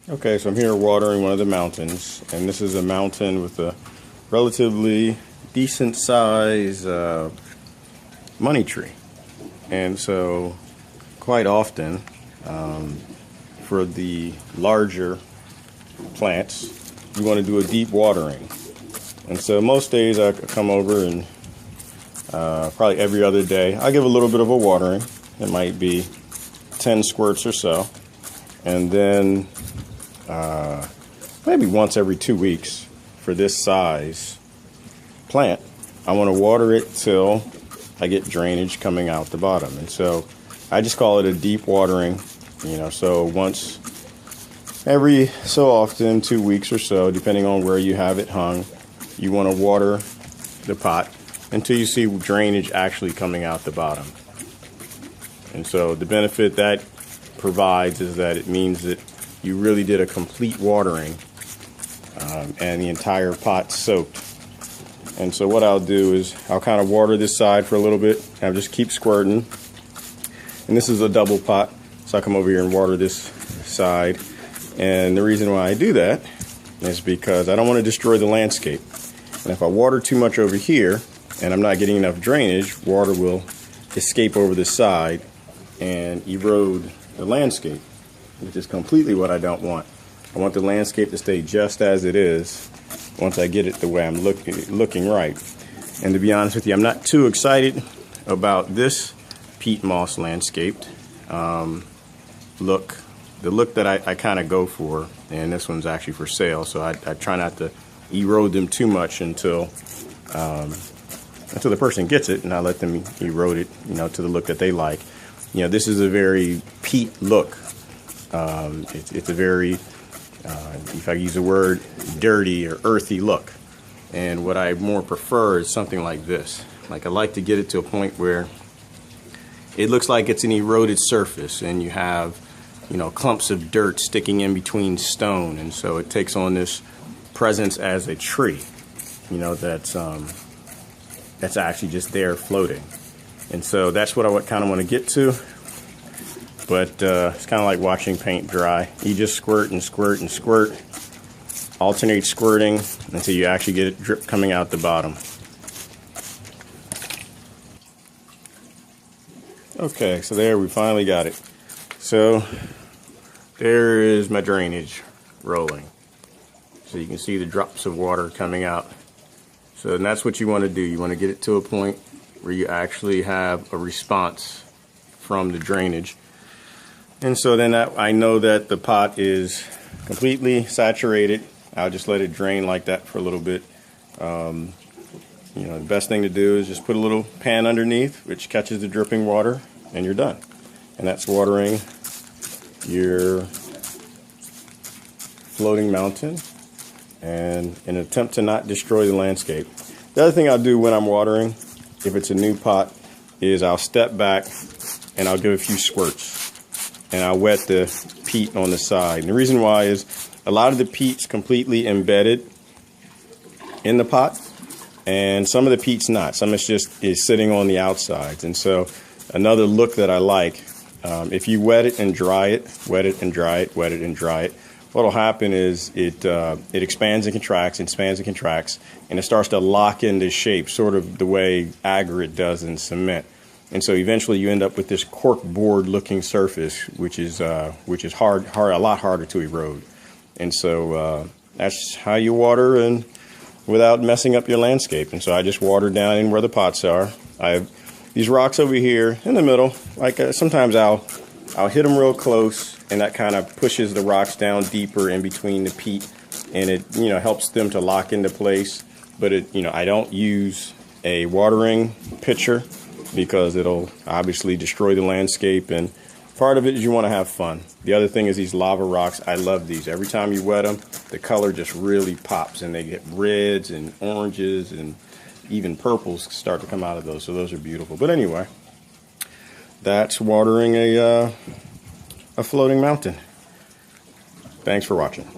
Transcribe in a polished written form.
Okay, so I'm here watering one of the mountains, and this is a mountain with a relatively decent size money tree. And so quite often for the larger plants you want to do a deep watering. And so most days I come over and probably every other day I give a little bit of a watering. It might be 10 squirts or so, and then maybe once every 2 weeks for this size plant, I want to water it till I get drainage coming out the bottom. And so I just call it a deep watering, so once every so often, 2 weeks or so, depending on where you have it hung, you want to water the pot until you see drainage actually coming out the bottom. And so the benefit that provides is that it means that you really did a complete watering and the entire pot's soaked. And so what I'll do is I'll kind of water this side for a little bit. I'll just keep squirting. And this is a double pot, so I'll come over here and water this side. And the reason why I do that is because I don't want to destroy the landscape. And if I water too much over here and I'm not getting enough drainage, water will escape over the side and erode the landscape, which is completely what I don't want. I want the landscape to stay just as it is once I get it the way I'm looking right. And to be honest with you, I'm not too excited about this peat moss landscaped look. The look that I kind of go for, and this one's actually for sale, so I try not to erode them too much until the person gets it, and I let them erode it, to the look that they like. This is a very peat look. It's a very, if I use the word, dirty or earthy look. And what I more prefer is something like this. Like, I like to get it to a point where it looks like it's an eroded surface, and you have, clumps of dirt sticking in between stone, and so it takes on this presence as a tree, that's actually just there floating. And so that's what I kind of want to get to. But it's kind of like watching paint dry. You just squirt and squirt and squirt, alternate squirting until you actually get it drip coming out the bottom. Okay, so there, we finally got it. So there is my drainage rolling. So you can see the drops of water coming out. So and that's what you want to do. You want to get it to a point where you actually have a response from the drainage. And so then I know that the pot is completely saturated. I'll just let it drain like that for a little bit. The best thing to do is just put a little pan underneath, which catches the dripping water, and you're done. And that's watering your floating mountain, and in an attempt to not destroy the landscape. The other thing I'll do when I'm watering, if it's a new pot, is I'll step back and I'll give a few squirts, and I'll wet the peat on the side. And the reason why is a lot of the peat's completely embedded in the pot, and some of the peat's not. Some is sitting on the outsides. And so another look that I like, if you wet it and dry it, wet it and dry it, wet it and dry it, what'll happen is it expands and contracts, expands and contracts, and it starts to lock into shape, sort of the way aggregate does in cement. And so eventually you end up with this cork board looking surface, which is hard, a lot harder to erode. And so that's how you water and without messing up your landscape. And so I just water down in where the pots are. I have these rocks over here in the middle. Like sometimes I'll hit them real close, and that kind of pushes the rocks down deeper in between the peat, and it helps them to lock into place. But I don't use a watering pitcher because it'll obviously destroy the landscape, and part of it is you want to have fun. The other thing is these lava rocks. I love these. Every time you wet them, the color just really pops, and they get reds and oranges and even purples start to come out of those. So those are beautiful. But anyway, that's watering a floating mountain. Thanks for watching.